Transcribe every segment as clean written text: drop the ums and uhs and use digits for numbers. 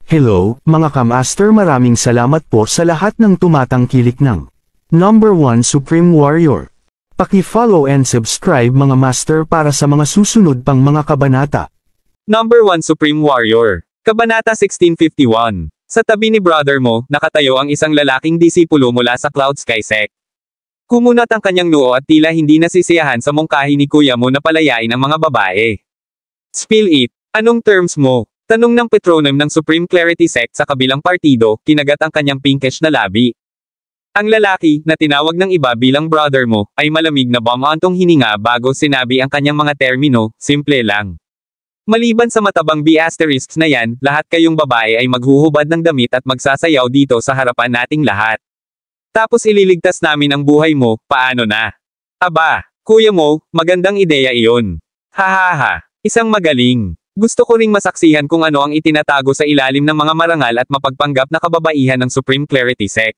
Hello, mga kamaster, maraming salamat po sa lahat ng tumatangkilik ng Number 1 Supreme Warrior. Paki-follow and subscribe mga master para sa mga susunod pang mga kabanata. Number 1 Supreme Warrior. Kabanata 1651. Sa tabi ni brother mo, nakatayo ang isang lalaking disipulo mula sa Cloud Sky Sect. Kumunat ang kanyang noo at tila hindi nasisiyahan sa mungkahi ni kuya mo na palayain ang mga babae. Spill it. Anong terms mo? Tanong ng patronym ng Supreme Clarity Sect sa kabilang partido, kinagat ang kanyang pinkish na labi. Ang lalaki, na tinawag ng iba bilang brother mo, ay malamig na bumaantong hininga bago sinabi ang kanyang mga termino, simple lang. Maliban sa matabang B****s na yan, lahat kayong babae ay maghuhubad ng damit at magsasayaw dito sa harapan nating lahat. Tapos ililigtas namin ang buhay mo, paano na? Aba, kuya mo, magandang ideya iyon. Hahaha, isang magaling. Gusto ko ring masaksihan kung ano ang itinatago sa ilalim ng mga marangal at mapagpanggap na kababaihan ng Supreme Clarity Sect.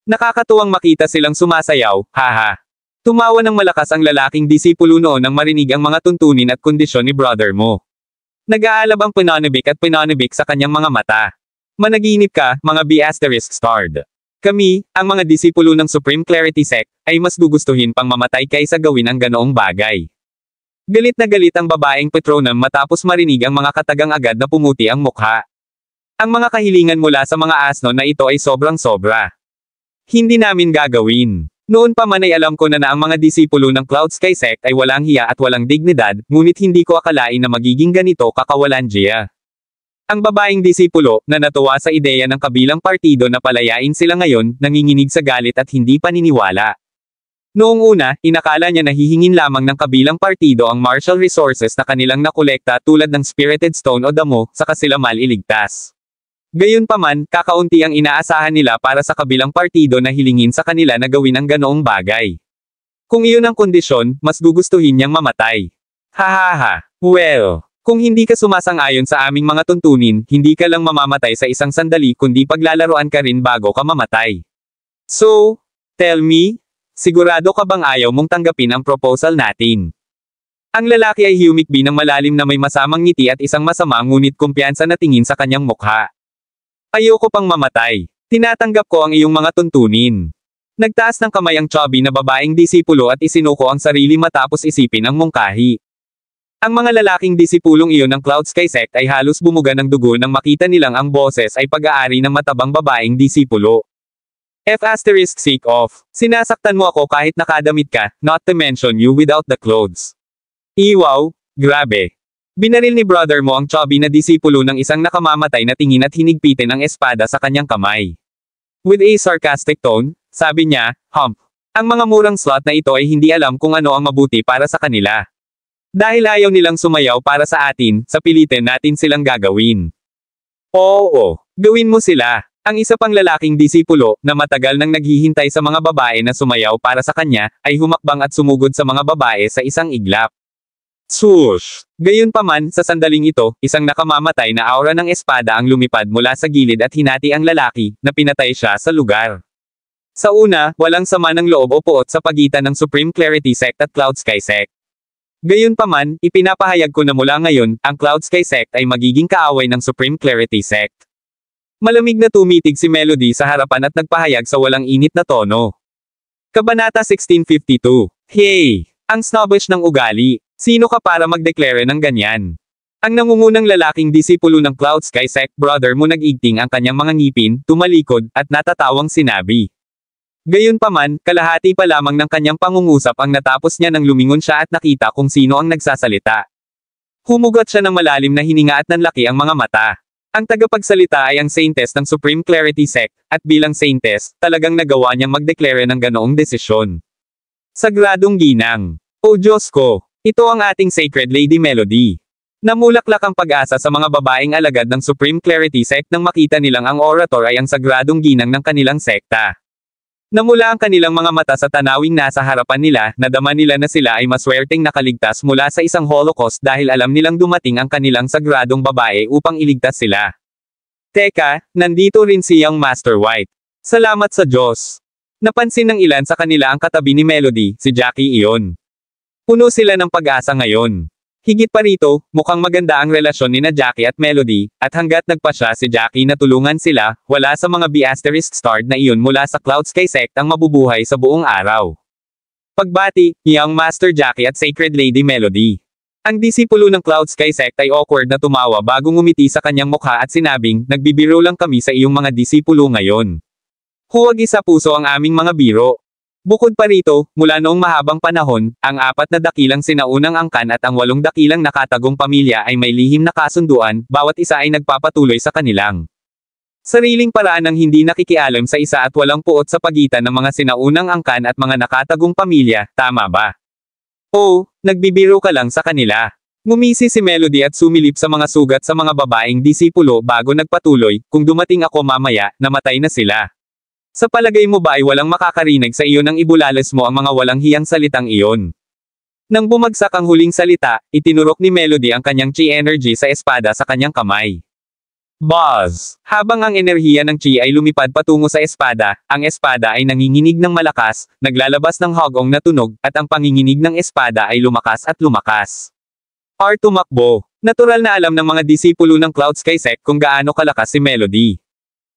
Nakakatuwang makita silang sumasayaw, haha. Tumawa ng malakas ang lalaking disipulo noon nang marinig ang mga tuntunin at kondisyon ni brother mo. Nag-aalab ang pinanibik sa kanyang mga mata. Managinip ka, mga B****starred. Kami, ang mga disipulo ng Supreme Clarity Sect, ay mas gugustuhin pang mamatay kaysa gawin ang ganoong bagay. Galit na galit ang babaeng patronym matapos marinig ang mga katagang agad na pumuti ang mukha. Ang mga kahilingan mula sa mga asno na ito ay sobrang-sobra. Hindi namin gagawin. Noon pa man ay alam ko na ang mga disipulo ng Cloud Sky Sect ay walang hiya at walang dignidad, ngunit hindi ko akalain na magiging ganito kakawalanjiya. Ang babaeng disipulo, na natuwa sa ideya ng kabilang partido na palayain sila ngayon, nanginginig sa galit at hindi paniniwala. Noong una, inakala niya na hihingin lamang ng kabilang partido ang martial resources na kanilang nakolekta tulad ng Spirited Stone o damo, saka sila maliligtas. Gayunpaman, kakaunti ang inaasahan nila para sa kabilang partido na hilingin sa kanila na gawin ang ganoong bagay. Kung iyon ang kondisyon, mas gugustuhin niyang mamatay. Hahaha. Well, kung hindi ka sumasang-ayon sa aming mga tuntunin, hindi ka lang mamamatay sa isang sandali kundi paglalaroan ka rin bago ka mamatay. So, tell me, sigurado ka bang ayaw mong tanggapin ang proposal natin? Ang lalaki ay humikbi ng malalim na may masamang ngiti at isang masama ngunit kumpiyansa na tingin sa kanyang mukha. Ayoko pang mamatay. Tinatanggap ko ang iyong mga tuntunin. Nagtaas ng kamay ang chubby na babaeng disipulo at isinuko ang sarili matapos isipin ang mungkahi. Ang mga lalaking disipulong iyon ng Cloud Sky Sect ay halos bumuga ng dugo nang makita nilang ang boses ay pag-aari ng matabang babaeng disipulo. F***sick off. Sinasaktan mo ako kahit nakadamit ka, not to mention you without the clothes. Iwaw, grabe. Binaril ni brother mo ang chubby na disipulo ng isang nakamamatay na tingin at hinigpitin ang espada sa kanyang kamay. With a sarcastic tone, sabi niya, hump. Ang mga murang slot na ito ay hindi alam kung ano ang mabuti para sa kanila. Dahil ayaw nilang sumayaw para sa atin, sa pilitin natin silang gagawin. Oo, gawin mo sila. Ang isa pang lalaking disipulo, na matagal nang naghihintay sa mga babae na sumayaw para sa kanya, ay humakbang at sumugod sa mga babae sa isang iglap. Swoosh! Gayunpaman, sa sandaling ito, isang nakamamatay na aura ng espada ang lumipad mula sa gilid at hinati ang lalaki, na pinatay siya sa lugar. Sa una, walang sama ng loob o puot sa pagitan ng Supreme Clarity Sect at Cloud Sky Sect. Gayunpaman, ipinapahayag ko na mula ngayon, ang Cloud Sky Sect ay magiging kaaway ng Supreme Clarity Sect. Malamig na tumitig si Melody sa harapan at nagpahayag sa walang init na tono. Kabanata 1652. Hey! Ang snobbish ng ugali. Sino ka para magdeklare ng ganyan? Ang nangungunang lalaking disipulo ng Cloud Sky Sect brother mo nag-igting ang kanyang mga ngipin, tumalikod, at natatawang sinabi. Gayunpaman, kalahati pa lamang ng kanyang pangungusap ang natapos niya nang lumingon siya at nakita kung sino ang nagsasalita. Humugot siya ng malalim na hininga at nanlaki ang mga mata. Ang tagapagsalita ay ang Saintess ng Supreme Clarity Sect, at bilang Saintess, talagang nagawa niyang magdeklare ng ganoong desisyon. Sagradong ginang. O Diyos ko! Ito ang ating Sacred Lady Melody. Namulaklak ang pag-asa sa mga babaeng alagad ng Supreme Clarity Sect nang makita nilang ang orator ay ang sagradong ginang ng kanilang sekta. Namula ang kanilang mga mata sa tanawing nasa harapan nila, nadama nila na sila ay maswerteng nakaligtas mula sa isang holocaust dahil alam nilang dumating ang kanilang sagradong babae upang iligtas sila. Teka, nandito rin si Young Master White. Salamat sa Diyos. Napansin ng ilan sa kanila ang katabi ni Melody, si Jackie iyon. Puno sila ng pag-asa ngayon. Higit pa rito, mukhang maganda ang relasyon ni na Jackie at Melody, at hanggat nagpasya si Jackie na tulungan sila, wala sa mga B***starred na iyon mula sa Cloud Sky Sect ang mabubuhay sa buong araw. Pagbati, Young Master Jackie at Sacred Lady Melody. Ang disipulo ng Cloud Sky Sect ay awkward na tumawa bago ngumiti sa kanyang mukha at sinabing, nagbibiro lang kami sa iyong mga disipulo ngayon. Huwag isa puso ang aming mga biro. Bukod pa rito, mula noong mahabang panahon, ang 4 na dakilang sinaunang angkan at ang 8 dakilang nakatagong pamilya ay may lihim na kasunduan, bawat isa ay nagpapatuloy sa kanilang sariling paraan ng hindi nakikialam sa isa at walang puot sa pagitan ng mga sinaunang angkan at mga nakatagong pamilya, tama ba? Oo, nagbibiro ka lang sa kanila. Ngumisi si Melody at sumilip sa mga sugat sa mga babaeng disipulo bago nagpatuloy, kung dumating ako mamaya, namatay na sila. Sa palagay mo ba ay walang makakarinig sa iyo nang ibulalas mo ang mga walang hiyang salitang iyon? Nang bumagsak ang huling salita, itinurok ni Melody ang kanyang chi energy sa espada sa kanyang kamay. Buzz! Habang ang enerhiya ng chi ay lumipad patungo sa espada, ang espada ay nanginginig ng malakas, naglalabas ng hugong na tunog, at ang panginginig ng espada ay lumakas at lumakas. Tumakbo. Natural na alam ng mga disipulo ng Cloud Sky Sect kung gaano kalakas si Melody.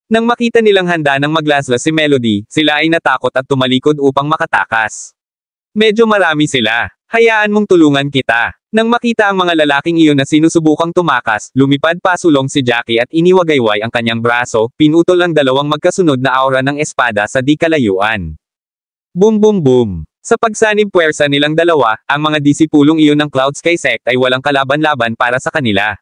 Nang makita nilang handa ng maglaslas si Melody, sila ay natakot at tumalikod upang makatakas. Medyo marami sila. Hayaan mong tulungan kita. Nang makita ang mga lalaking iyon na sinusubukang tumakas, lumipad pasulong si Jackie at iniwagayway ang kanyang braso, pinutol ang dalawang magkasunod na aura ng espada sa di kalayuan. Boom boom boom. Sa pagsanib puwersa nilang dalawa, ang mga disipulong iyon ng Cloud Sky Sect ay walang kalaban-laban para sa kanila.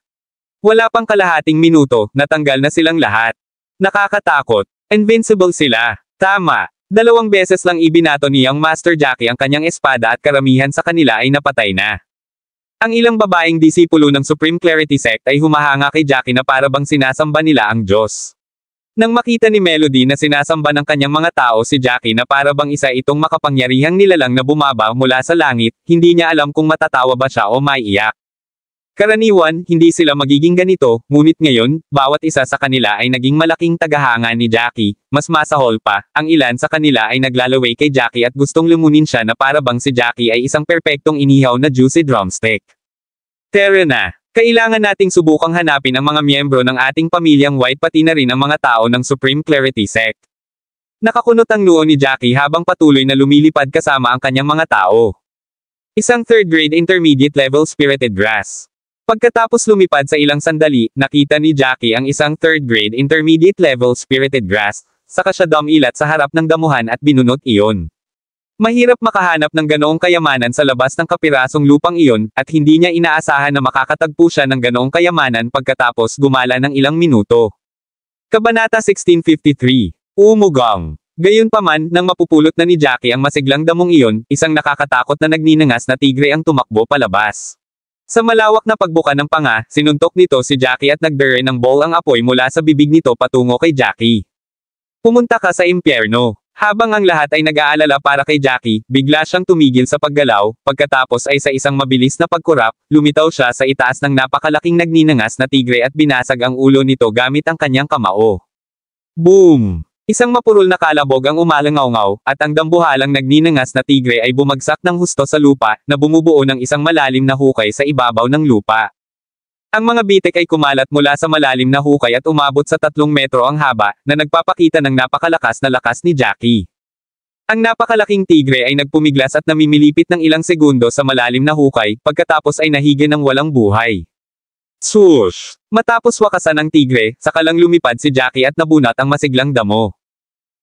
Wala pang kalahating minuto, natanggal na silang lahat. Nakakatakot. Invincible sila. Tama. 2 beses lang ibinato ni Young Master Jackie ang kanyang espada at karamihan sa kanila ay napatay na. Ang ilang babaeng disipulo ng Supreme Clarity Sect ay humahanga kay Jackie na para bang sinasamba nila ang Diyos. Nang makita ni Melody na sinasamba ng kanyang mga tao si Jackie na para bang isa itong makapangyarihang nilalang na bumaba mula sa langit, hindi niya alam kung matatawa ba siya o maiiyak. Karaniwan, hindi sila magiging ganito, ngunit ngayon, bawat isa sa kanila ay naging malaking tagahanga ni Jackie. Mas masahol pa, ang ilan sa kanila ay naglalaway kay Jackie at gustong lumunin siya na para bang si Jackie ay isang perpektong inihaw na juicy drumstick. Tara na! Kailangan nating subukang hanapin ang mga miyembro ng ating pamilyang white pati na rin ang mga tao ng Supreme Clarity Sect. Nakakunot ang noo ni Jackie habang patuloy na lumilipad kasama ang kanyang mga tao. Isang 3rd grade intermediate level spirited grass. Pagkatapos lumipad sa ilang sandali, nakita ni Jackie ang isang 3rd grade intermediate level spirited grass, saka siya dumilat sa harap ng damuhan at binunot iyon. Mahirap makahanap ng ganoong kayamanan sa labas ng kapirasong lupang iyon, at hindi niya inaasahan na makakatagpo siya ng ganoong kayamanan pagkatapos gumala ng ilang minuto. Kabanata 1653. Umugang. Gayunpaman, nang mapupulot na ni Jackie ang masiglang damong iyon, isang nakakatakot na nagninangas na tigre ang tumakbo palabas. Sa malawak na pagbuka ng panga, sinuntok nito si Jackie at nagdere ng ball ang apoy mula sa bibig nito patungo kay Jackie. Pumunta ka sa impyerno. Habang ang lahat ay nag-aalala para kay Jackie, bigla siyang tumigil sa paggalaw, pagkatapos ay sa isang mabilis na pagkurap, lumitaw siya sa itaas ng napakalaking nagninangas na tigre at binasag ang ulo nito gamit ang kanyang kamao. Boom! Isang mapurol na kalabog ang umalangaw-ngaw, at ang dambuhalang nagninangas na tigre ay bumagsak ng husto sa lupa, na bumubuo ng isang malalim na hukay sa ibabaw ng lupa. Ang mga bitik ay kumalat mula sa malalim na hukay at umabot sa 3 metro ang haba, na nagpapakita ng napakalakas na lakas ni Jackie. Ang napakalaking tigre ay nagpumiglas at namimilipit ng ilang segundo sa malalim na hukay, pagkatapos ay nahigi ng walang buhay. Swoosh! Matapos wakasan ng tigre, saka lang lumipad si Jackie at nabunat ang masiglang damo.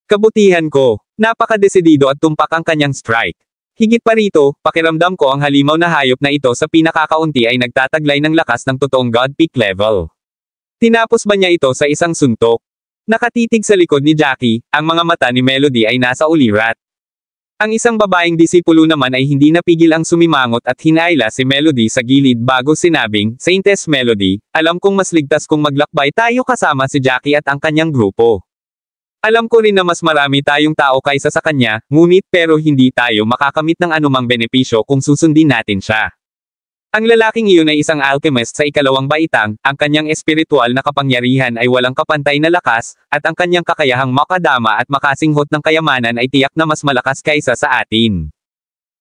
Kabutihan ko, napakadesidido at tumpak ang kanyang strike. Higit pa rito, pakiramdam ko ang halimaw na hayop na ito sa pinakakaunti ay nagtataglay ng lakas ng totoong God peak level. Tinapos ba niya ito sa isang suntok? Nakatitig sa likod ni Jackie, ang mga mata ni Melody ay nasa ulirat. Ang isang babaeng disipulo naman ay hindi napigil ang sumimangot at hinayla si Melody sa gilid bago sinabing, Saintess Melody, alam kong mas ligtas kung maglakbay tayo kasama si Jackie at ang kanyang grupo. Alam ko rin na mas marami tayong tao kaysa sa kanya, ngunit pero hindi tayo makakamit ng anumang benepisyo kung susundin natin siya. Ang lalaking iyon ay isang alchemist sa ikalawang baitang, ang kanyang espiritual na kapangyarihan ay walang kapantay na lakas, at ang kanyang kakayahang makadama at makasinghot ng kayamanan ay tiyak na mas malakas kaysa sa atin.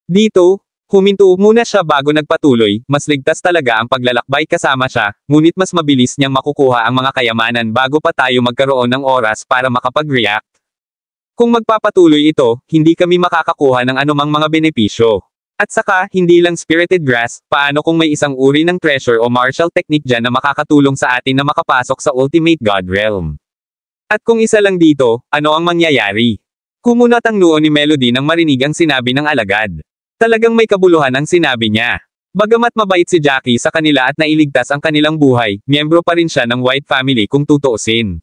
Dito, Huminto muna siya bago nagpatuloy, mas ligtas talaga ang paglalakbay kasama siya, ngunit mas mabilis niyang makukuha ang mga kayamanan bago pa tayo magkaroon ng oras para makapag-react. Kung magpapatuloy ito, hindi kami makakakuha ng anumang mga benepisyo. At saka, hindi lang spirited grass, paano kung may isang uri ng treasure o martial technique dyan na makakatulong sa atin na makapasok sa ultimate god realm? At kung isa lang dito, ano ang mangyayari? Kumunat ang noo ni Melody nang marinig ang sinabi ng alagad. Talagang may kabuluhan ang sinabi niya. Bagamat mabait si Jackie sa kanila at nailigtas ang kanilang buhay, miyembro pa rin siya ng White Family kung tutuusin.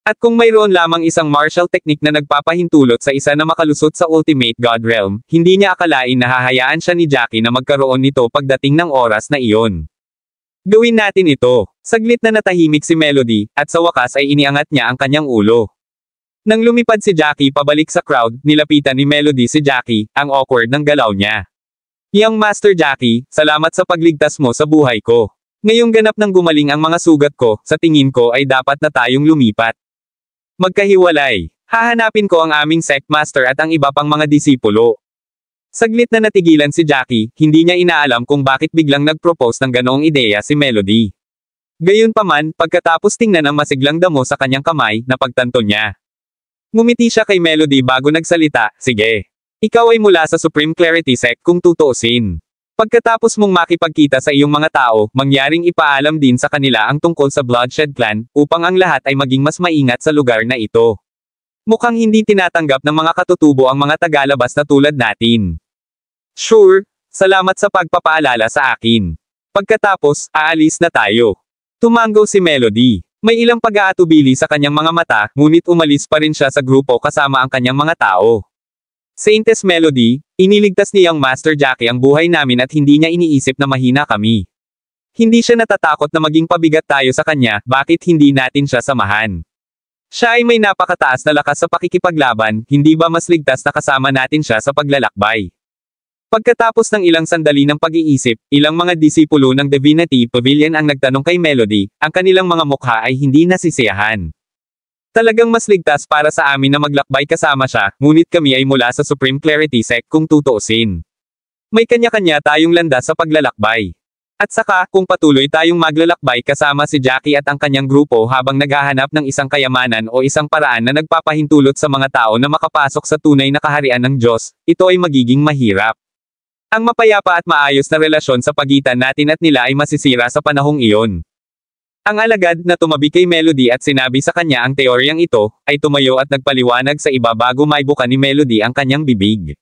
At kung mayroon lamang isang martial technique na nagpapahintulot sa isa na makalusot sa ultimate god realm, hindi niya akalain na hahayaan siya ni Jackie na magkaroon nito pagdating ng oras na iyon. Gawin natin ito. Saglit na natahimik si Melody, at sa wakas ay iniangat niya ang kanyang ulo. Nang lumipad si Jackie pabalik sa crowd, nilapitan ni Melody si Jackie, ang awkward ng galaw niya. Young Master Jackie, salamat sa pagligtas mo sa buhay ko. Ngayong ganap nang gumaling ang mga sugat ko, sa tingin ko ay dapat na tayong lumipat. Magkahiwalay. Hahanapin ko ang aming sect master at ang iba pang mga disipulo. Saglit na natigilan si Jackie, hindi niya inaalam kung bakit biglang nag-propose ng ganoong ideya si Melody. Gayunpaman, pagkatapos tingnan ang masiglang damo sa kanyang kamay, napagtanto niya. Ngumiti siya kay Melody bago nagsalita, sige. Ikaw ay mula sa Supreme Clarity Sect kung tutuusin. Pagkatapos mong makipagkita sa iyong mga tao, mangyaring ipaalam din sa kanila ang tungkol sa Bloodshed Clan, upang ang lahat ay maging mas maingat sa lugar na ito. Mukhang hindi tinatanggap ng mga katutubo ang mga tagalabas na tulad natin. Sure, salamat sa pagpapaalala sa akin. Pagkatapos, aalis na tayo. Tumango si Melody. May ilang pag-aatubili sa kanyang mga mata, ngunit umalis pa rin siya sa grupo kasama ang kanyang mga tao. Saintess Melody, iniligtas ni Young Master Jackie ang buhay namin at hindi niya iniisip na mahina kami. Hindi siya natatakot na maging pabigat tayo sa kanya, bakit hindi natin siya samahan? Siya ay may napakataas na lakas sa pakikipaglaban, hindi ba mas ligtas na kasama natin siya sa paglalakbay? Pagkatapos ng ilang sandali ng pag-iisip, ilang mga disipulo ng Divinity Pavilion ang nagtanong kay Melody, ang kanilang mga mukha ay hindi nasisiyahan. Talagang mas ligtas para sa amin na maglakbay kasama siya, ngunit kami ay mula sa Supreme Clarity Sect kung tutuusin. May kanya-kanya tayong landas sa paglalakbay. At saka, kung patuloy tayong maglalakbay kasama si Jackie at ang kanyang grupo habang naghahanap ng isang kayamanan o isang paraan na nagpapahintulot sa mga tao na makapasok sa tunay na kaharian ng Diyos, ito ay magiging mahirap. Ang mapayapa at maayos na relasyon sa pagitan natin at nila ay masisira sa panahong iyon. Ang alagad na tumabi kay Melody at sinabi sa kanya ang teoryang ito, ay tumayo at nagpaliwanag sa iba bago maibuka ni Melody ang kanyang bibig.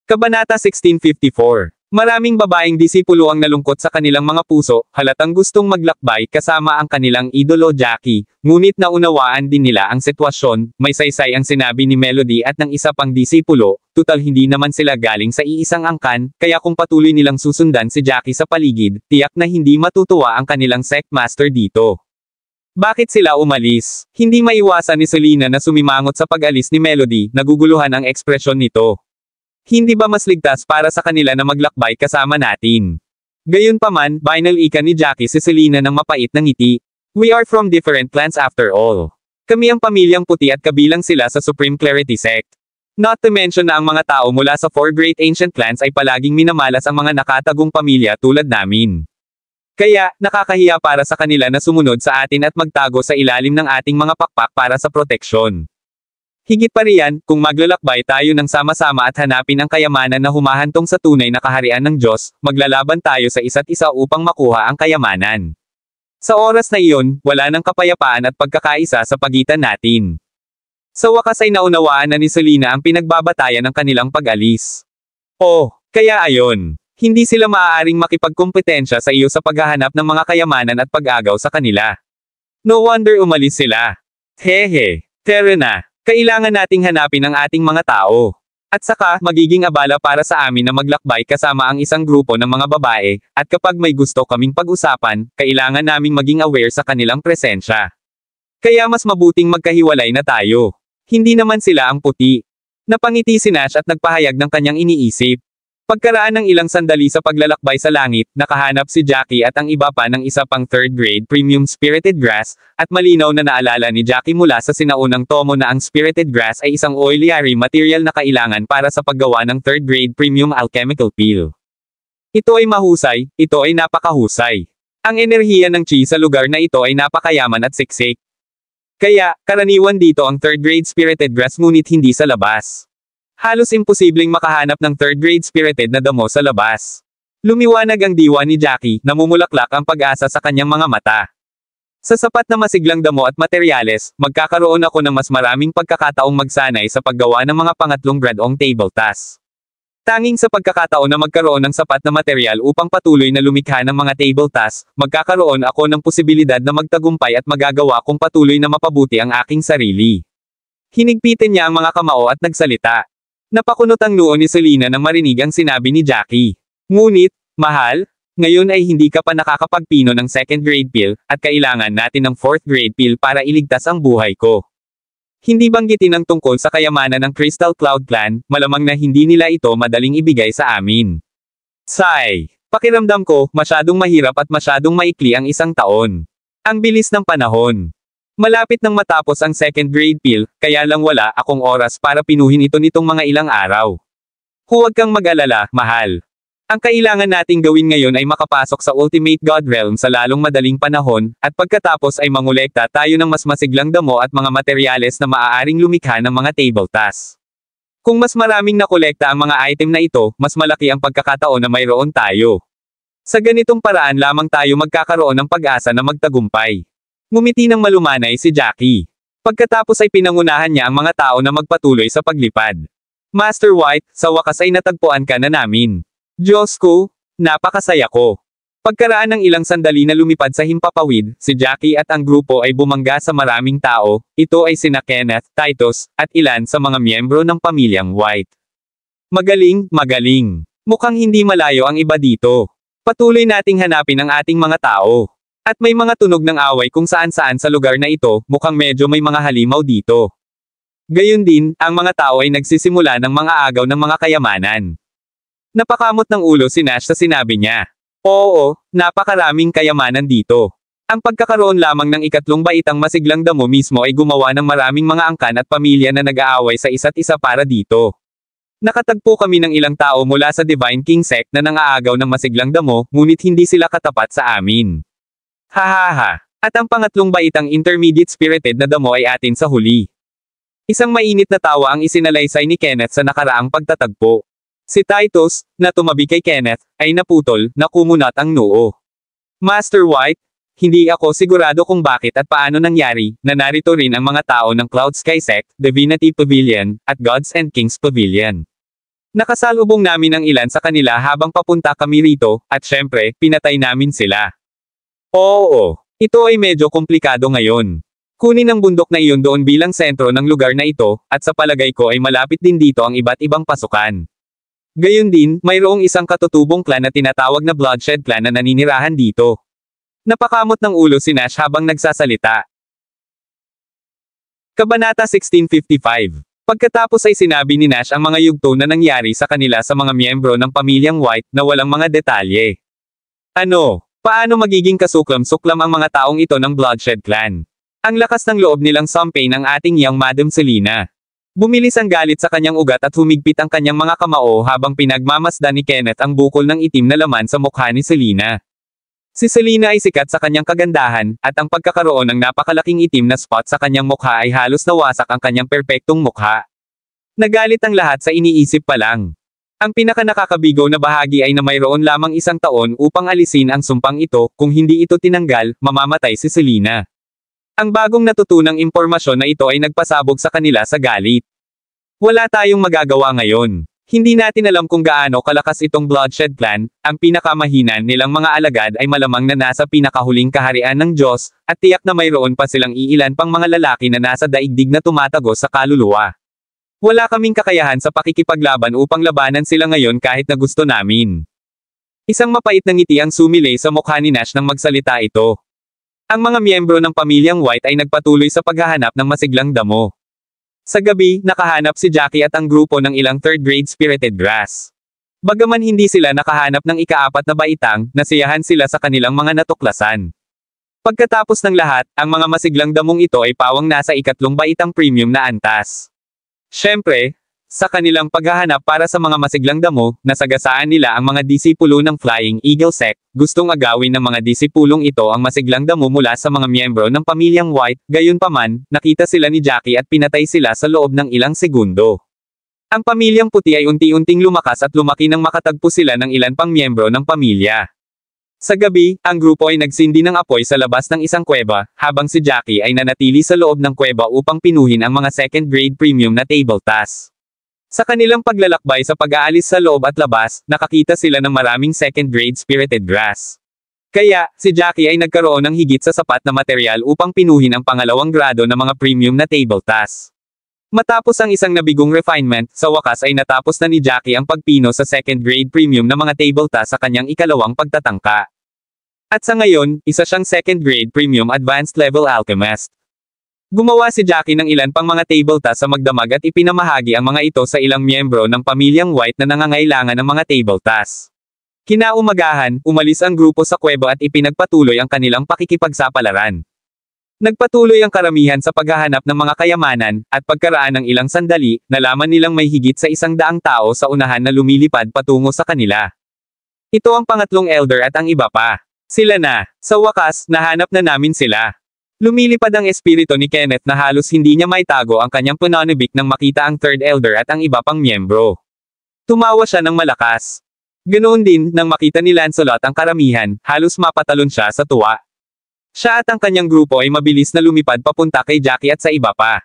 Kabanata 1654. Maraming babaeng disipulo ang nalungkot sa kanilang mga puso, halatang gustong maglakbay kasama ang kanilang idolo Jackie, ngunit naunawaan din nila ang sitwasyon, may saysay ang sinabi ni Melody at ng isa pang disipulo, tutal hindi naman sila galing sa iisang angkan, kaya kung patuloy nilang susundan si Jackie sa paligid, tiyak na hindi matutuwa ang kanilang sect master dito. Bakit sila umalis? Hindi maiwasan ni Selena na sumimangot sa pag-alis ni Melody, naguguluhan ang ekspresyon nito. Hindi ba mas ligtas para sa kanila na maglakbay kasama natin? Gayunpaman, binal ika ni Jackie si Selena ng mapait na ngiti. We are from different clans after all. Kami ang pamilyang puti at kabilang sila sa Supreme Clarity Sect. Not to mention na ang mga tao mula sa 4 great ancient clans ay palaging minamalas ang mga nakatagong pamilya tulad namin. Kaya, nakakahiya para sa kanila na sumunod sa atin at magtago sa ilalim ng ating mga pakpak para sa proteksyon. Higit pa riyan, kung maglalakbay tayo ng sama-sama at hanapin ang kayamanan na humahantong sa tunay na kaharian ng Diyos, maglalaban tayo sa isa't isa upang makuha ang kayamanan. Sa oras na iyon, wala nang kapayapaan at pagkakaisa sa pagitan natin. Sa wakas ay naunawaan na ni Selena ang pinagbabatayan ng kanilang pag-alis. Oh, kaya ayon. Hindi sila maaaring makipagkompetensya sa iyo sa paghahanap ng mga kayamanan at pag-agaw sa kanila. No wonder umalis sila. Hehe, tara na. Kailangan nating hanapin ang ating mga tao. At saka, magiging abala para sa amin na maglakbay kasama ang isang grupo ng mga babae, at kapag may gusto kaming pag-usapan, kailangan naming maging aware sa kanilang presensya. Kaya mas mabuting magkahiwalay na tayo. Hindi naman sila ang puti. Napangiti si Nash at nagpahayag ng kanyang iniisip. Pagkaraan ng ilang sandali sa paglalakbay sa langit, nakahanap si Jackie at ang iba pa ng isa pang third-grade premium spirited grass, at malinaw na naalala ni Jackie mula sa sinaunang tomo na ang spirited grass ay isang oiliary material na kailangan para sa paggawa ng third-grade premium alchemical peel. Ito ay mahusay, ito ay napakahusay. Ang enerhiya ng chi sa lugar na ito ay napakayaman at siksik. Kaya, karaniwan dito ang third-grade spirited grass ngunit hindi sa labas. Halos imposibleng makahanap ng third-grade spirited na damo sa labas. Lumiwanag ang diwa ni Jackie, namumulaklak ang pag-asa sa kanyang mga mata. Sa sapat na masiglang damo at materyales, magkakaroon ako ng mas maraming pagkakataong magsanay sa paggawa ng mga pangatlong gradong table task. Tanging sa pagkakataon na magkaroon ng sapat na materyal upang patuloy na lumikha ng mga table task, magkakaroon ako ng posibilidad na magtagumpay at magagawa kong patuloy na mapabuti ang aking sarili. Hinigpitin niya ang mga kamao at nagsalita. Napakunot ang noo ni Selena nang marinig ang sinabi ni Jackie. Ngunit, mahal, ngayon ay hindi ka pa nakakapagpino ng second grade peel, at kailangan natin ng fourth grade peel para iligtas ang buhay ko. Hindi banggitin ang tungkol sa kayamanan ng Crystal Cloud Clan, malamang na hindi nila ito madaling ibigay sa amin. Sigh. Pakiramdam ko, masyadong mahirap at masyadong maikli ang isang taon. Ang bilis ng panahon. Malapit nang matapos ang second grade peel, kaya lang wala akong oras para pinuhin ito nitong mga ilang araw. Huwag kang mag-alala, mahal. Ang kailangan nating gawin ngayon ay makapasok sa Ultimate God Realm sa lalong madaling panahon, at pagkatapos ay mangolekta tayo ng mas masiglang damo at mga materyales na maaaring lumikha ng mga table tasks. Kung mas maraming nakolekta ang mga item na ito, mas malaki ang pagkakataon na mayroon tayo. Sa ganitong paraan lamang tayo magkakaroon ng pag-asa na magtagumpay. Ngumiti ng malumanay si Jackie. Pagkatapos ay pinangunahan niya ang mga tao na magpatuloy sa paglipad. Master White, sa wakas ay natagpuan ka na namin. Diyos ko, napakasaya ko. Pagkaraan ng ilang sandali na lumipad sa himpapawid, si Jackie at ang grupo ay bumangga sa maraming tao. Ito ay sina Kenneth, Titus, at ilan sa mga miyembro ng pamilyang White. Magaling, magaling. Mukhang hindi malayo ang iba dito. Patuloy nating hanapin ang ating mga tao. At may mga tunog ng away kung saan-saan sa lugar na ito, mukhang medyo may mga halimaw dito. Gayun din, ang mga tao ay nagsisimula ng mga agaw ng mga kayamanan. Napakamot ng ulo si Nash sa sinabi niya. Oo, napakaraming kayamanan dito. Ang pagkakaroon lamang ng ikatlong baitang masiglang damo mismo ay gumawa ng maraming mga angkan at pamilya na nag-aaway sa isa't isa para dito. Nakatagpo kami ng ilang tao mula sa Divine King Sect na nangaagaw ng masiglang damo, ngunit hindi sila katapat sa amin. Hahaha. At ang pangatlong baitang intermediate spirited na damo ay atin sa huli. Isang mainit na tawa ang isinalaysay ni Kenneth sa nakaraang pagtatagpo. Si Titus, na tumabi kay Kenneth, ay naputol, na kumunat ang noo. Master White, hindi ako sigurado kung bakit at paano nangyari, na narito rin ang mga tao ng Cloud Sky Sect, Divinity Pavilion, at Gods and Kings Pavilion. Nakasalubong namin ang ilan sa kanila habang papunta kami rito, at syempre, pinatay namin sila. Oo, ito ay medyo komplikado ngayon. Kunin ang bundok na iyon doon bilang sentro ng lugar na ito, at sa palagay ko ay malapit din dito ang iba't ibang pasukan. Gayun din, mayroong isang katutubong clan na tinatawag na Bloodshed Clan na naninirahan dito. Napakamot ng ulo si Nash habang nagsasalita. Kabanata 1655. Pagkatapos ay sinabi ni Nash ang mga yugto na nangyari sa kanila sa mga miyembro ng pamilyang White na walang mga detalye. Ano? Paano magiging kasuklam-suklam ang mga taong ito ng Bloodshed Clan? Ang lakas ng loob nilang sampay ng ating young Madam Selena. Bumilis ang galit sa kanyang ugat at humigpit ang kanyang mga kamao habang pinagmamasdan ni Kenneth ang bukol ng itim na laman sa mukha ni Selena. Si Selena ay sikat sa kanyang kagandahan, at ang pagkakaroon ng napakalaking itim na spot sa kanyang mukha ay halos nawasak ang kanyang perpektong mukha. Nagalit ang lahat sa iniisip pa lang. Ang pinakanakakabigo na bahagi ay na mayroon lamang isang taon upang alisin ang sumpang ito, kung hindi ito tinanggal, mamamatay si Selena. Ang bagong natutunang impormasyon na ito ay nagpasabog sa kanila sa galit. Wala tayong magagawa ngayon. Hindi natin alam kung gaano kalakas itong Bloodshed Clan, ang pinakamahinan nilang mga alagad ay malamang na nasa pinakahuling kaharian ng Diyos, at tiyak na mayroon pa silang iilan pang mga lalaki na nasa daigdig na tumatagos sa kaluluwa. Wala kaming kakayahan sa pakikipaglaban upang labanan sila ngayon kahit na gusto namin. Isang mapait na ngiti ang sumilay sa mukha ni Nash nang magsalita ito. Ang mga miyembro ng pamilyang White ay nagpatuloy sa paghahanap ng masiglang damo. Sa gabi, nakahanap si Jackie at ang grupo ng ilang third-grade spirited grass. Bagaman hindi sila nakahanap ng ikaapat na baitang, nasiyahan sila sa kanilang mga natuklasan. Pagkatapos ng lahat, ang mga masiglang damong ito ay pawang nasa ikatlong baitang premium na antas. Siyempre, sa kanilang paghahanap para sa mga masiglang damo, nasagasaan nila ang mga disipulo ng Flying Eagle Sect, gustong agawin ng mga disipulong ito ang masiglang damo mula sa mga miyembro ng pamilyang White, gayunpaman, nakita sila ni Jackie at pinatay sila sa loob ng ilang segundo. Ang pamilyang puti ay unti-unting lumakas at lumaki nang makatagpo sila ng ilan pang miyembro ng pamilya. Sa gabi, ang grupo ay nagsindi ng apoy sa labas ng isang kuweba, habang si Jackie ay nanatili sa loob ng kuweba upang pinuhin ang mga second-grade premium na table tasks. Sa kanilang paglalakbay sa pag-aalis sa loob at labas, nakakita sila ng maraming second-grade spirited grass. Kaya, si Jackie ay nagkaroon ng higit sa sapat na material upang pinuhin ang pangalawang grado ng mga premium na table tasks. Matapos ang isang nabigong refinement, sa wakas ay natapos na ni Jackie ang pagpino sa second-grade premium na mga table tasks sa kanyang ikalawang pagtatangka. At sa ngayon, isa siyang second-grade premium advanced level alchemist. Gumawa si Jackie ng ilan pang mga table tasks sa magdamag at ipinamahagi ang mga ito sa ilang miyembro ng pamilyang White na nangangailangan ng mga table tasks. Kinaumagahan, umalis ang grupo sa kuweba at ipinagpatuloy ang kanilang pakikipagsapalaran. Nagpatuloy ang karamihan sa paghahanap ng mga kayamanan, at pagkaraan ng ilang sandali, nalaman nilang may higit sa 100 tao sa unahan na lumilipad patungo sa kanila. Ito ang pangatlong elder at ang iba pa. Sila na. Sa wakas, nahanap na namin sila. Lumilipad ang espiritu ni Kenneth na halos hindi niya maitago ang kanyang pananabik nang makita ang third elder at ang iba pang miyembro. Tumawa siya ng malakas. Ganoon din, nang makita ni Lancelot ang karamihan, halos mapatalon siya sa tuwa. Siya at ang kanyang grupo ay mabilis na lumipad papunta kay Jackie at sa iba pa.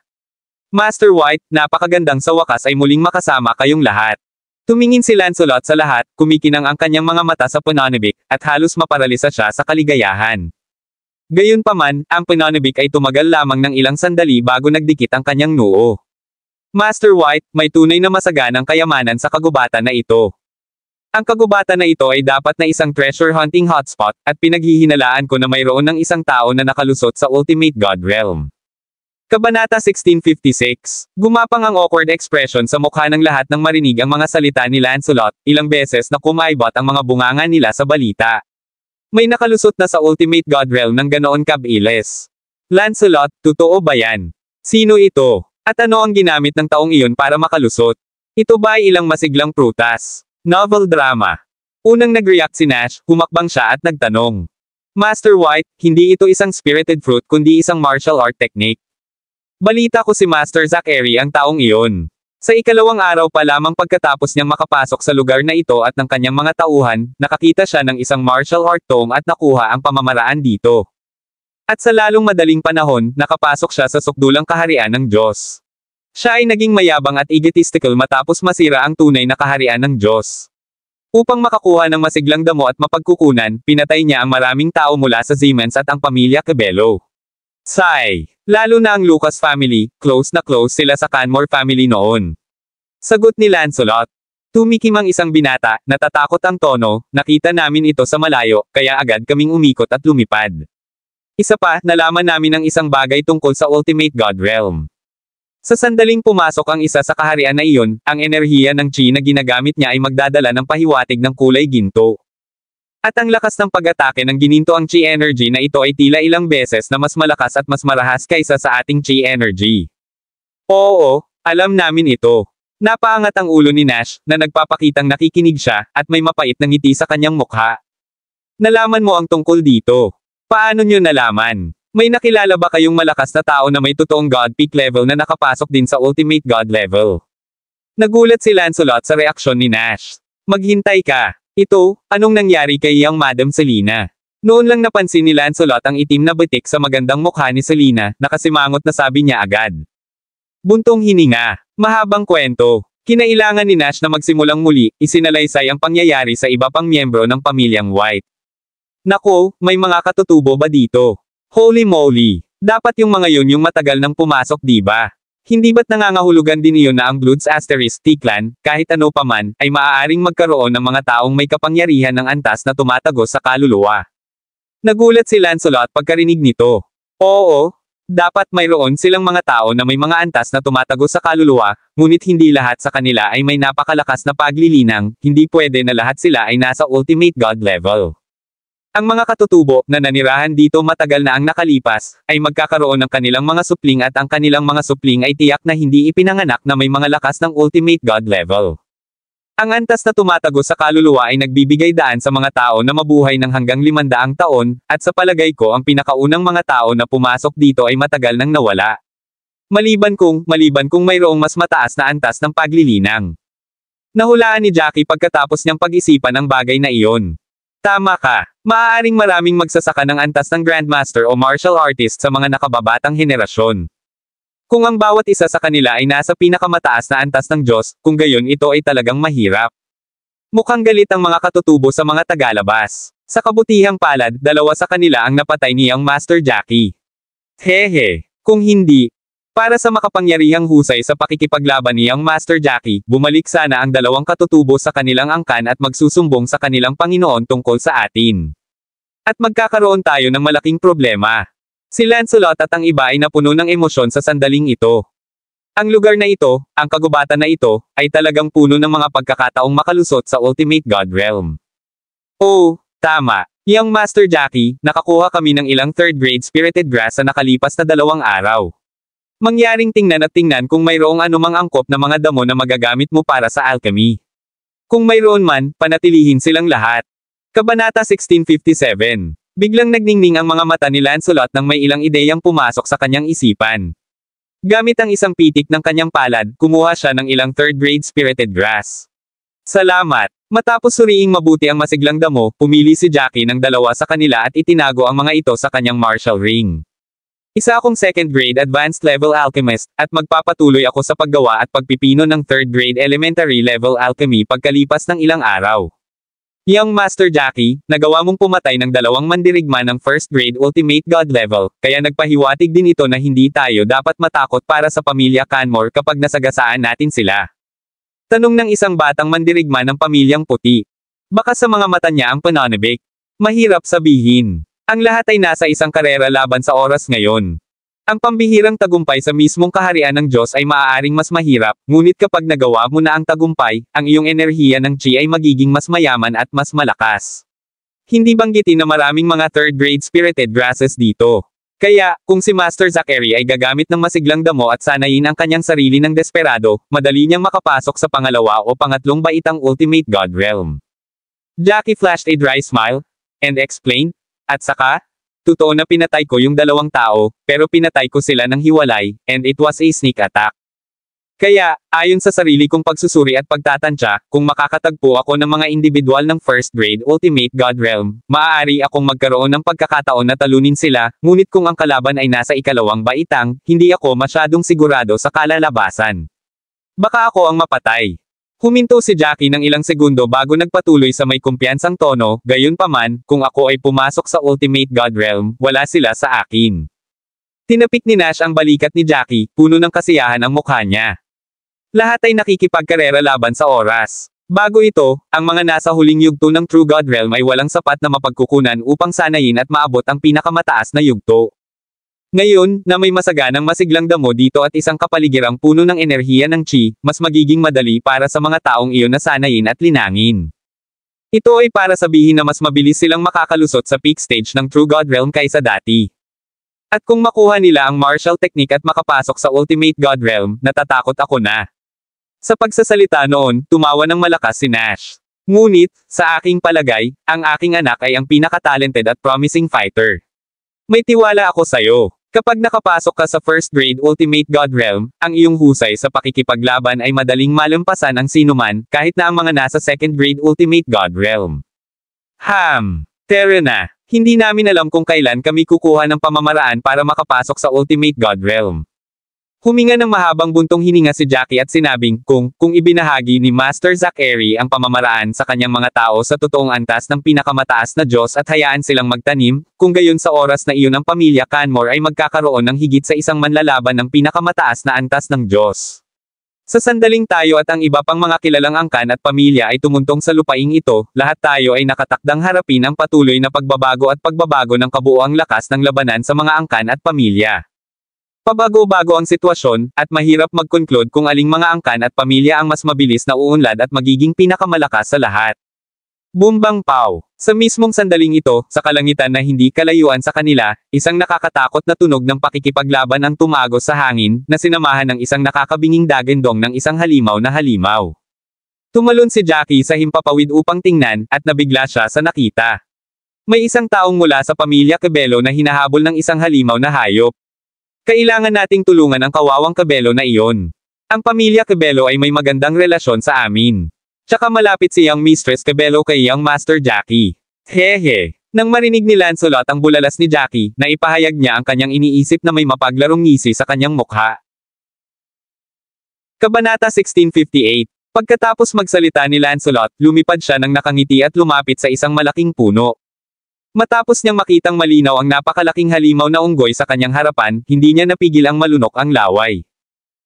Master White, napakagandang sa wakas ay muling makasama kayong lahat. Tumingin si Lancelot sa lahat, kumikinang ang kanyang mga mata sa pananabik, at halos maparalisa siya sa kaligayahan. Gayunpaman, ang pananabik ay tumagal lamang ng ilang sandali bago nagdikit ang kanyang noo. Master White, may tunay na masaganang kayamanan sa kagubatan na ito. Ang kagubatan na ito ay dapat na isang treasure hunting hotspot, at pinaghihinalaan ko na mayroon ng isang tao na nakalusot sa Ultimate God Realm. Kabanata 1656. Gumapang ang awkward expression sa mukha ng lahat nang marinig ang mga salita ni Lancelot, ilang beses na kumaibot ang mga bunganga nila sa balita. May nakalusot na sa Ultimate God Realm ng ganoon kabilis. Lancelot, totoo ba yan? Sino ito? At ano ang ginamit ng taong iyon para makalusot? Ito ba ay ilang masiglang prutas? Novel drama. Unang nag-react si Nash, humakbang siya at nagtanong. Master White, hindi ito isang spirited fruit kundi isang martial art technique. Balita ko si Master Zachary ang taong iyon. Sa ikalawang araw pa lamang pagkatapos niyang makapasok sa lugar na ito at ng kanyang mga tauhan, nakakita siya ng isang martial art tome at nakuha ang pamamaraan dito. At sa lalong madaling panahon, nakapasok siya sa sukdulang kaharian ng Diyos. Siya ay naging mayabang at egotistical matapos masira ang tunay na kaharian ng Diyos. Upang makakuha ng masiglang damo at mapagkukunan, pinatay niya ang maraming tao mula sa Siemens at ang pamilya Cabello. Sigh. Lalo na ang Lucas family, close na close sila sa Canmore family noon. Sagot ni Lancelot. Tumikim ang isang binata, natatakot ang tono, nakita namin ito sa malayo, kaya agad kaming umikot at lumipad. Isa pa, nalaman namin ang isang bagay tungkol sa Ultimate God Realm. Sa sandaling pumasok ang isa sa kaharian na iyon, ang enerhiya ng chi na ginagamit niya ay magdadala ng pahiwatig ng kulay ginto. At ang lakas ng pag-atake ng gininto ang chi energy na ito ay tila ilang beses na mas malakas at mas marahas kaysa sa ating chi energy. Oo, alam namin ito. Napaangat ang ulo ni Nash, na nagpapakitang nakikinig siya, at may mapait na ngiti sa kanyang mukha. Nalaman mo ang tungkol dito. Paano niyo nalaman? May nakilala ba kayong malakas na tao na may totoong God peak level na nakapasok din sa Ultimate God level? Nagulat si Lancelot sa reaksyon ni Nash. Maghintay ka. Ito, anong nangyari kay iyang Madam Selina? Noon lang napansin ni Lancelot ang itim na batik sa magandang mukha ni Selina, nakasimangot na sabi niya agad. Buntong hininga. Mahabang kwento. Kinailangan ni Nash na magsimulang muli, isinalaysay ang pangyayari sa iba pang miyembro ng pamilyang White. Nako, may mga katutubo ba dito? Holy moly! Dapat yung mga yun yung matagal nang pumasok diba? Hindi ba't nangangahulugan din iyon na ang Bloods Asterisk T-Clan, kahit ano paman, ay maaaring magkaroon ng mga taong may kapangyarihan ng antas na tumatagos sa kaluluwa? Nagulat si Lancelot pagkarinig nito. Oo, Dapat mayroon silang mga tao na may mga antas na tumatagos sa kaluluwa, ngunit hindi lahat sa kanila ay may napakalakas na paglilinang, hindi pwede na lahat sila ay nasa ultimate God level. Ang mga katutubo na nanirahan dito matagal na ang nakalipas, ay magkakaroon ng kanilang mga supling at ang kanilang mga supling ay tiyak na hindi ipinanganak na may mga lakas ng ultimate God level. Ang antas na tumatagos sa kaluluwa ay nagbibigay daan sa mga tao na mabuhay ng hanggang 500 taon, at sa palagay ko ang pinakaunang mga tao na pumasok dito ay matagal nang nawala. Maliban kung mayroong mas mataas na antas ng paglilinang. Nahulaan ni Jackie pagkatapos niyang pag-isipan ang bagay na iyon. Tama ka. Maaaring maraming magsasaka ng antas ng Grandmaster o martial artist sa mga nakababatang henerasyon. Kung ang bawat isa sa kanila ay nasa pinakamataas na antas ng Diyos, kung gayon ito ay talagang mahirap. Mukhang galit ang mga katutubo sa mga tagalabas. Sa kabutihang palad, 2 sa kanila ang napatay ni Young Master Jackie. Hehe. Kung hindi, para sa makapangyarihang husay sa pakikipaglaban ni Young Master Jackie, bumalik sana ang 2 katutubo sa kanilang angkan at magsusumbong sa kanilang Panginoon tungkol sa atin. At magkakaroon tayo ng malaking problema. Si Lancelot at ang iba ay napuno ng emosyon sa sandaling ito. Ang lugar na ito, ang kagubatan na ito, ay talagang puno ng mga pagkakataong makalusot sa Ultimate God Realm. Oh, tama. Young Master Jackie, nakakuha kami ng ilang 3rd grade spirited grass sa nakalipas na 2 araw. Mangyaring tingnan at tingnan kung mayroong anumang angkop na mga damo na magagamit mo para sa alchemy. Kung mayroon man, panatilihin silang lahat. Kabanata 1657. Biglang nagningning ang mga mata ni Lancelot nang may ilang ideyang pumasok sa kanyang isipan. Gamit ang isang pitik ng kanyang palad, kumuha siya ng ilang 3rd grade spirited grass. Salamat! Matapos suriing mabuti ang masiglang damo, pumili si Jackie ng 2 sa kanila at itinago ang mga ito sa kanyang martial ring. Isa akong 2nd grade advanced level alchemist, at magpapatuloy ako sa paggawa at pagpipino ng 3rd grade elementary level alchemy pagkalipas ng ilang araw. Young Master Jackie, nagawa mong pumatay ng 2 mandirigma ng 1st grade ultimate God level, kaya nagpahiwatig din ito na hindi tayo dapat matakot para sa pamilya Canmore kapag nasagasaan natin sila. Tanong ng isang batang mandirigma ng pamilyang puti. Baka sa mga mata niya ang pananabik. Mahirap sabihin. Ang lahat ay nasa isang karera laban sa oras ngayon. Ang pambihirang tagumpay sa mismong kaharian ng Diyos ay maaaring mas mahirap, ngunit kapag nagawa mo na ang tagumpay, ang iyong enerhiya ng chi ay magiging mas mayaman at mas malakas. Hindi banggitin na maraming mga 3rd grade spirited grasses dito. Kaya, kung si Master Zachary ay gagamit ng masiglang damo at sanayin ang kanyang sarili ng desperado, madali niyang makapasok sa pangalawa o pangatlong baitang Ultimate God Realm. Jackie flashed a dry smile, and explained, at saka, totoo na pinatay ko yung 2 tao, pero pinatay ko sila ng hiwalay, and it was a sneak attack. Kaya, ayon sa sarili kong pagsusuri at pagtatansya, kung makakatagpo ako ng mga individual ng 1st grade Ultimate God Realm, maaari akong magkaroon ng pagkakataon na talunin sila, ngunit kung ang kalaban ay nasa ikalawang baitang, hindi ako masyadong sigurado sa kalalabasan. Baka ako ang mapatay. Huminto si Jackie ng ilang segundo bago nagpatuloy sa may kumpiyansang tono, gayunpaman, kung ako ay pumasok sa Ultimate God Realm, wala sila sa akin. Tinapik ni Nash ang balikat ni Jackie, puno ng kasiyahan ang mukha niya. Lahat ay nakikipagkarera laban sa oras. Bago ito, ang mga nasa huling yugto ng True God Realm ay walang sapat na mapagkukunan upang sanayin at maabot ang pinakamataas na yugto. Ngayon, na may masaganang masiglang damo dito at isang kapaligirang puno ng enerhiya ng chi, mas magiging madali para sa mga taong iyon na sanayin at linangin. Ito ay para sabihin na mas mabilis silang makakalusot sa peak stage ng True God Realm kaysa dati. At kung makuha nila ang martial technique at makapasok sa Ultimate God Realm, natatakot ako na. Sa pagsasalita noon, tumawa ng malakas si Nash. Ngunit, sa aking palagay, ang aking anak ay ang pinaka-talented at promising fighter. May tiwala ako sa'yo. Kapag nakapasok ka sa 1st grade Ultimate God Realm, ang iyong husay sa pakikipaglaban ay madaling malampasan ang sinuman, kahit na ang mga nasa 2nd grade Ultimate God Realm. Tara na. Hindi namin alam kung kailan kami kukuha ng pamamaraan para makapasok sa Ultimate God Realm. Huminga ng mahabang buntong hininga si Jackie at sinabing, kung ibinahagi ni Master Zachary ang pamamaraan sa kanyang mga tao sa totoong antas ng pinakamataas na Diyos at hayaan silang magtanim, kung gayon sa oras na iyon ang pamilya Canmore ay magkakaroon ng higit sa isang manlalaban ng pinakamataas na antas ng Diyos. Sa sandaling tayo at ang iba pang mga kilalang angkan at pamilya ay tumuntong sa lupaing ito, lahat tayo ay nakatakdang harapin ang patuloy na pagbabago ng kabuoang lakas ng labanan sa mga angkan at pamilya. Pabago-bago ang sitwasyon, at mahirap mag-conclude kung aling mga angkan at pamilya ang mas mabilis na uunlad at magiging pinakamalakas sa lahat. Bumbang Pow! Sa mismong sandaling ito, sa kalangitan na hindi kalayuan sa kanila, isang nakakatakot na tunog ng pakikipaglaban ang tumagos sa hangin, na sinamahan ng isang nakakabinging dagendong ng isang halimaw na halimaw. Tumalon si Jackie sa himpapawid upang tingnan, at nabigla siya sa nakita. May isang taong mula sa pamilya Cabello na hinahabol ng isang halimaw na hayop. Kailangan nating tulungan ang kawawang Cabello na iyon. Ang pamilya Cabello ay may magandang relasyon sa amin. Tsaka malapit si Young Mistress Cabello kay Young Master Jackie. Hehe. Nang marinig ni Lancelot ang bulalas ni Jackie, naipahayag niya ang kanyang iniisip na may mapaglarong ngisi sa kanyang mukha. Kabanata 1658. Pagkatapos magsalita ni Lancelot, lumipad siya ng nakangiti at lumapit sa isang malaking puno. Matapos niyang makitang malinaw ang napakalaking halimaw na unggoy sa kanyang harapan, hindi niya napigil ang malunok ang laway.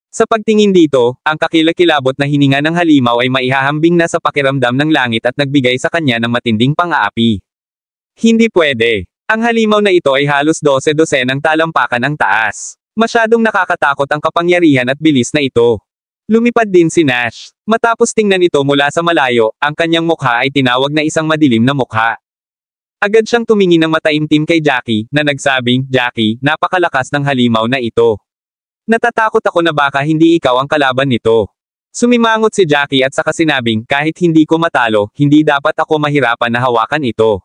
Sa pagtingin dito, ang kakilakilabot na hininga ng halimaw ay maihahambing na sa pakiramdam ng langit at nagbigay sa kanya ng matinding pang-aapi. Hindi pwede. Ang halimaw na ito ay halos 12-dosenang talampakan ang taas. Masyadong nakakatakot ang kapangyarihan at bilis na ito. Lumipad din si Nash. Matapos tingnan ito mula sa malayo, ang kanyang mukha ay tinawag na isang madilim na mukha. Agad siyang tumingin ng mataimtim kay Jackie, na nagsabing, "Jackie, napakalakas ng halimaw na ito. Natatakot ako na baka hindi ikaw ang kalaban nito." Sumimangot si Jackie at saka sinabing, "Kahit hindi ko matalo, hindi dapat ako mahirapan na hawakan ito."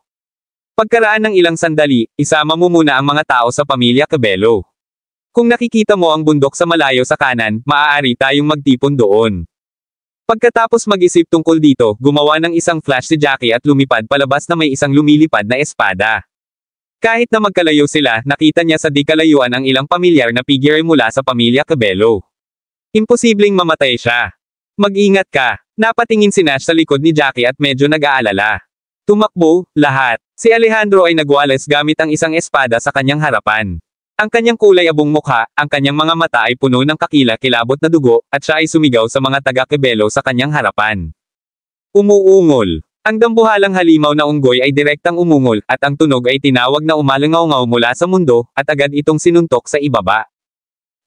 Pagkaraan ng ilang sandali, isama mo muna ang mga tao sa pamilya Cabello. Kung nakikita mo ang bundok sa malayo sa kanan, maaari tayong magtipon doon. Pagkatapos mag-isip tungkol dito, gumawa ng isang flash si Jackie at lumipad palabas na may isang lumilipad na espada. Kahit na magkalayo sila, nakita niya sa di kalayuan ang ilang pamilyar na figure mula sa pamilya Cabello. Imposibleng mamatay siya. Mag-ingat ka. Napatingin si Nash sa likod ni Jackie at medyo nag-aalala. Tumakbo, lahat. Si Alejandro ay nagwalas gamit ang isang espada sa kanyang harapan. Ang kanyang kulay abong mukha, ang kanyang mga mata ay puno ng kakila-kilabot na dugo, at siya ay sumigaw sa mga taga-Cabello sa kanyang harapan. Umuungol. Ang dambuhalang halimaw na unggoy ay direktang umungol, at ang tunog ay tinawag na umalangaw-ngaw mula sa mundo, at agad itong sinuntok sa ibaba.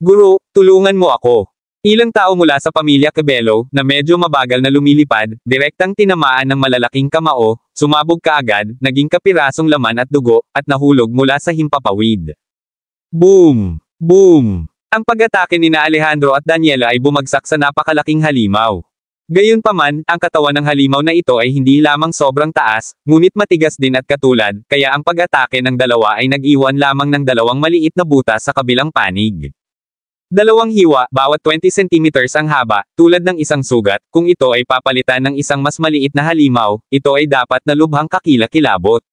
"Guro, tulungan mo ako." Ilang tao mula sa pamilya Cabello, na medyo mabagal na lumilipad, direktang tinamaan ng malalaking kamao, sumabog kaagad, naging kapirasong laman at dugo, at nahulog mula sa himpapawid. Boom! Boom! Ang pag-atake ni na Alejandro at Daniela ay bumagsak sa napakalaking halimaw. Gayunpaman, ang katawan ng halimaw na ito ay hindi lamang sobrang taas, ngunit matigas din at katulad, kaya ang pag-atake ng dalawa ay nag-iwan lamang ng dalawang maliit na butas sa kabilang panig. Dalawang hiwa, bawat 20 centimeters ang haba, tulad ng isang sugat. Kung ito ay papalitan ng isang mas maliit na halimaw, ito ay dapat na lubhang kakila-kilabot.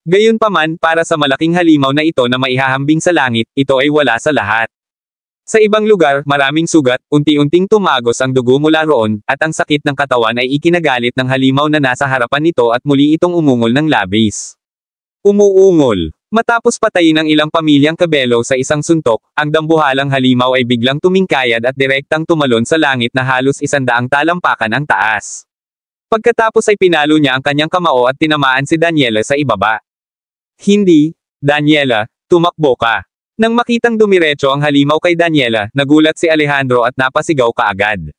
Gayunpaman, para sa malaking halimaw na ito na maihahambing sa langit, ito ay wala sa lahat. Sa ibang lugar, maraming sugat, unti-unting tumagos ang dugo mula roon, at ang sakit ng katawan ay ikinagalit ng halimaw na nasa harapan nito at muli itong umungol ng labis. Umuungol. Matapos patayin ang ilang pamilyang Cabello sa isang suntok, ang dambuhalang halimaw ay biglang tumingkayad at direktang tumalon sa langit na halos 100 talampakan ang taas. Pagkatapos ay pinalo niya ang kanyang kamao at tinamaan si Daniela sa ibaba. "Hindi, Daniela, tumakbo ka." Nang makitang dumiretso ang halimaw kay Daniela, nagulat si Alejandro at napasigaw kaagad.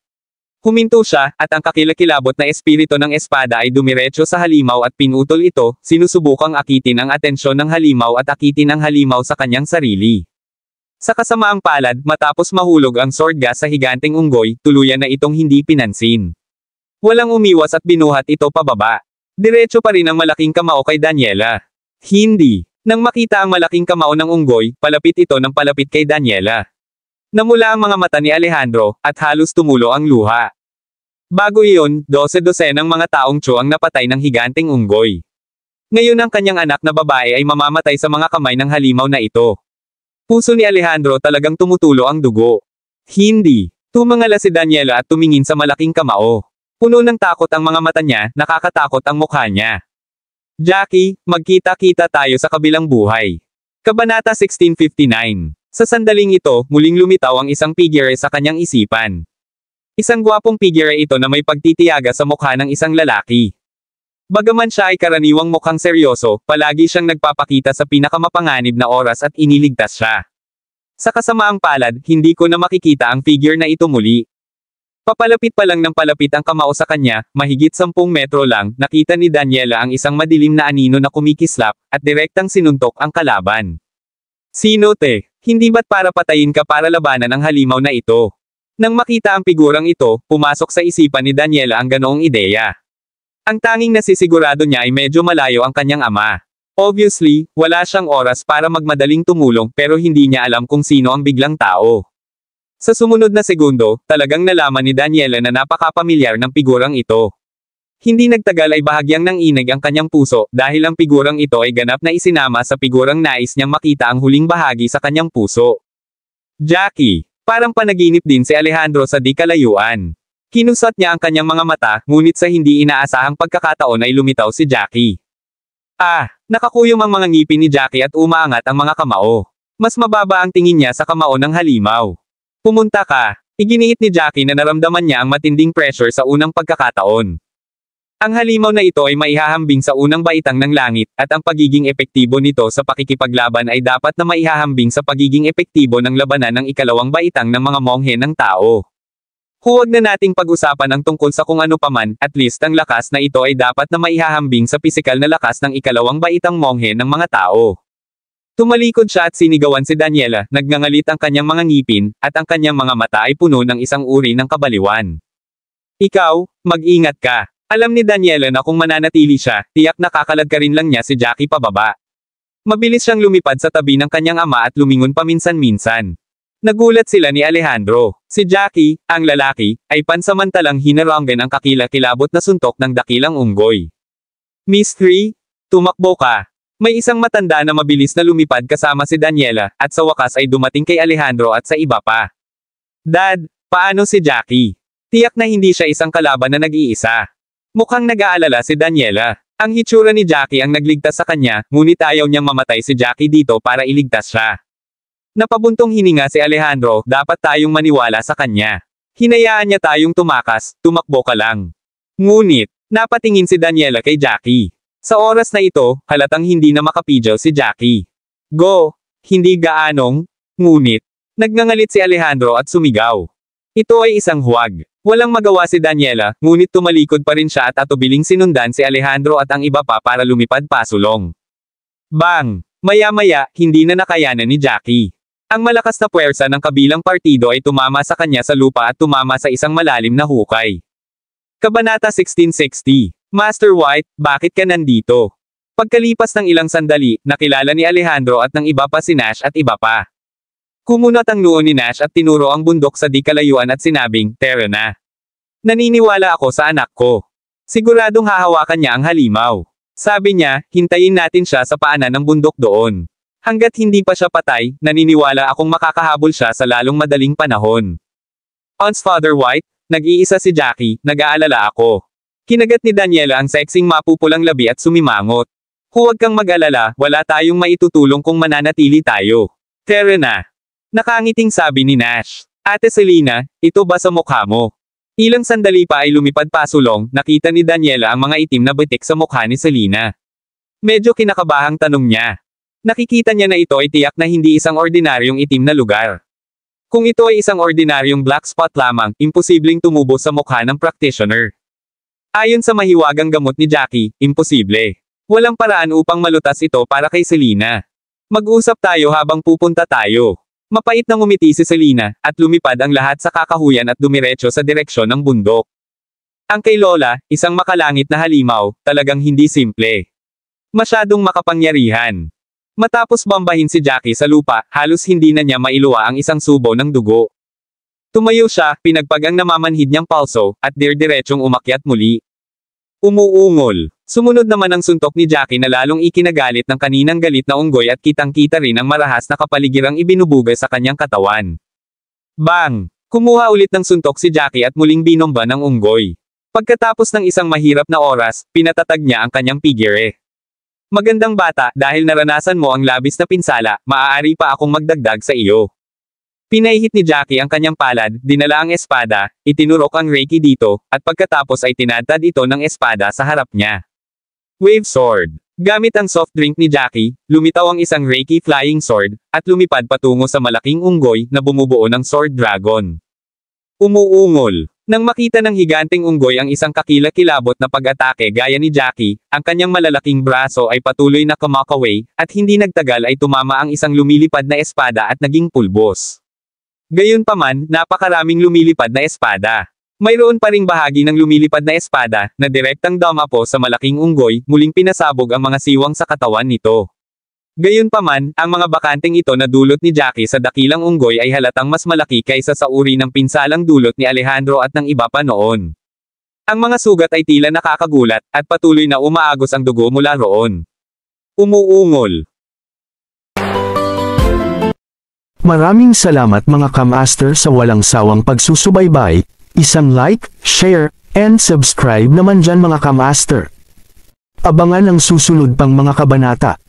Huminto siya, at ang kakilakilabot na espiritu ng espada ay dumiretso sa halimaw at pinutol ito, sinusubukang akitin ang atensyon ng halimaw at akitin ang halimaw sa kanyang sarili. Sa kasamaang palad, matapos mahulog ang sword gas sa higanteng unggoy, tuluyan na itong hindi pinansin. Walang umiwas at binuhat ito pababa. Diretso pa rin ang malaking kamao kay Daniela. Hindi. Nang makita ang malaking kamao ng unggoy, palapit ito ng palapit kay Daniela. Namula ang mga mata ni Alejandro, at halos tumulo ang luha. Bago iyon, 12-dosenang mga taong Chu ang napatay ng higanteng unggoy. Ngayon ang kanyang anak na babae ay mamamatay sa mga kamay ng halimaw na ito. Puso ni Alejandro talagang tumutulo ang dugo. Hindi. Tumangala si Daniela at tumingin sa malaking kamao. Puno ng takot ang mga mata niya, nakakatakot ang mukha niya. "Jackie, magkita-kita tayo sa kabilang buhay." Kabanata 1659. Sa sandaling ito, muling lumitaw ang isang figure sa kanyang isipan. Isang gwapong figure ito na may pagtitiyaga sa mukha ng isang lalaki. Bagaman siya ay karaniwang mukhang seryoso, palagi siyang nagpapakita sa pinakamapanganib na oras at iniligtas siya. Sa kasamaang palad, hindi ko na makikita ang figure na ito muli. Papalapit pa lang ng palapit ang kamao sa kanya, mahigit 10 metro lang, nakita ni Daniela ang isang madilim na anino na kumikislap, at direktang sinuntok ang kalaban. Sino te? Hindi ba't para patayin ka para labanan ang halimaw na ito? Nang makita ang figurang ito, pumasok sa isipan ni Daniela ang ganoong ideya. Ang tanging nasisigurado niya ay medyo malayo ang kanyang ama. Obviously, wala siyang oras para magmadaling tumulong pero hindi niya alam kung sino ang biglang tao. Sa sumunod na segundo, talagang nalaman ni Daniela na napakapamilyar ng figurang ito. Hindi nagtagal ay bahagyang nanginig ang kanyang puso dahil ang figurang ito ay ganap na isinama sa figurang nais niyang makita ang huling bahagi sa kanyang puso. Jackie. Parang panaginip din si Alejandro sa di kalayuan. Kinusat niya ang kanyang mga mata, ngunit sa hindi inaasahang pagkakataon ay lumitaw si Jackie. Nakakuyom ang mga ngipin ni Jackie at umaangat ang mga kamao. Mas mababa ang tingin niya sa kamao ng halimaw. Pumunta ka. Iginiit ni Jackie na naramdaman niya ang matinding pressure sa unang pagkakataon. Ang halimaw na ito ay maihahambing sa unang baitang ng langit, at ang pagiging epektibo nito sa pakikipaglaban ay dapat na maihahambing sa pagiging epektibo ng labanan ng ikalawang baitang ng mga monghe ng tao. Huwag na nating pag-usapan ang tungkol sa kung ano paman, at least ang lakas na ito ay dapat na maihahambing sa pisikal na lakas ng ikalawang baitang monghe ng mga tao. Tumalikod siya at sinigawan si Daniela, nagngangalit ang kanyang mga ngipin, at ang kanyang mga mata ay puno ng isang uri ng kabaliwan. Ikaw, mag-ingat ka. Alam ni Daniela na kung mananatili siya, tiyak nakakalad ka rin lang niya si Jackie pababa. Mabilis siyang lumipad sa tabi ng kanyang ama at lumingon paminsan-minsan. Nagulat sila ni Alejandro. Si Jackie, ang lalaki, ay pansamantalang hinarangan ang kakilakilabot na suntok ng dakilang unggoy. Miss 3, tumakbo ka. May isang matanda na mabilis na lumipad kasama si Daniela, at sa wakas ay dumating kay Alejandro at sa iba pa. Dad, paano si Jackie? Tiyak na hindi siya isang kalaban na nag-iisa. Mukhang nag-aalala si Daniela. Ang hitsura ni Jackie ang nagligtas sa kanya, ngunit ayaw niyang mamatay si Jackie dito para iligtas siya. Napabuntong hininga si Alejandro, dapat tayong maniwala sa kanya. Hinayaan niya tayong tumakas, tumakbo ka lang. Ngunit, napatingin si Daniela kay Jackie. Sa oras na ito, halatang hindi na makapidyaw si Jackie. Go! Hindi gaanong, ngunit, nagngangalit si Alejandro at sumigaw. Ito ay isang huwag. Walang magawa si Daniela, ngunit tumalikod pa rin siya at atubiling sinundan si Alejandro at ang iba pa para lumipad pasulong. Bang! Maya-maya, hindi na nakayanan ni Jackie. Ang malakas na puwersa ng kabilang partido ay tumama sa kanya sa lupa at tumama sa isang malalim na hukay. Kabanata 1660. Master White, bakit ka nandito? Pagkalipas ng ilang sandali, nakilala ni Alejandro at ng iba pa si Nash at iba pa. Kumunot ang noo ni Nash at tinuro ang bundok sa di kalayuan at sinabing, "Tara na. Naniniwala ako sa anak ko. Siguradong hahawakan niya ang halimaw." Sabi niya, hintayin natin siya sa paanan ng bundok doon. Hanggat hindi pa siya patay, naniniwala akong makakahabol siya sa lalong madaling panahon. Ons Father White, nag-iisa si Jackie, nag-aalala ako. Kinagat ni Daniela ang sexing mapupulang labi at sumimangot. Huwag kang mag-alala, wala tayong maitutulong kung mananatili tayo. Tara na. Nakangiting sabi ni Nash. Ate Selena, ito ba sa mukha mo? Ilang sandali pa ay lumipad pasulong, nakita ni Daniela ang mga itim na bitik sa mukha ni Selena. Medyo kinakabahang tanong niya. Nakikita niya na ito ay tiyak na hindi isang ordinaryong itim na lugar. Kung ito ay isang ordinaryong black spot lamang, imposibleng tumubo sa mukha ng practitioner. Ayon sa mahiwagang gamot ni Jackie, imposible. Walang paraan upang malutas ito para kay Selena. Mag-usap tayo habang pupunta tayo. Mapait na ngumiti si Selena, at lumipad ang lahat sa kakahuyan at dumiretso sa direksyon ng bundok. Ang kay Lola, isang makalangit na halimaw, talagang hindi simple. Masyadong makapangyarihan. Matapos bambahin si Jackie sa lupa, halos hindi na niya mailuwa ang isang subo ng dugo. Tumayo siya, pinagpag ang namamanhid niyang palso, at dirdiretsong umakyat muli. Umuungol. Sumunod naman ang suntok ni Jackie na lalong ikinagalit ng kaninang galit na unggoy at kitang-kita rin ang marahas na kapaligirang ibinubugay sa kanyang katawan. Bang! Kumuha ulit ng suntok si Jackie at muling binomba ng unggoy. Pagkatapos ng isang mahirap na oras, pinatatag niya ang kanyang pigire. Magandang bata, dahil naranasan mo ang labis na pinsala, maaari pa akong magdagdag sa iyo. Pinahihit ni Jackie ang kanyang palad, dinala ang espada, itinurok ang reiki dito, at pagkatapos ay tinadtad ito ng espada sa harap niya. Wave Sword. Gamit ang soft drink ni Jackie, lumitaw ang isang Reiki flying sword, at lumipad patungo sa malaking unggoy na bumubuo ng sword dragon. Umuungol. Nang makita ng higanteng unggoy ang isang kakilakilabot na pag-atake gaya ni Jackie, ang kanyang malalaking braso ay patuloy na kumakaway, at hindi nagtagal ay tumama ang isang lumilipad na espada at naging pulbos. Gayunpaman, napakaraming lumilipad na espada. Mayroon pa ring bahagi ng lumilipad na espada, na direktang dumapo sa malaking unggoy, muling pinasabog ang mga siwang sa katawan nito. Gayunpaman, ang mga bakanteng ito na dulot ni Jackie sa dakilang unggoy ay halatang mas malaki kaysa sa uri ng pinsalang dulot ni Alejandro at ng iba pa noon. Ang mga sugat ay tila nakakagulat, at patuloy na umaagos ang dugo mula roon. Umuungol. Maraming salamat mga kamaster sa walang sawang pagsusubaybay. Isang like, share, and subscribe naman dyan mga kamaster. Abangan ang susunod pang mga kabanata.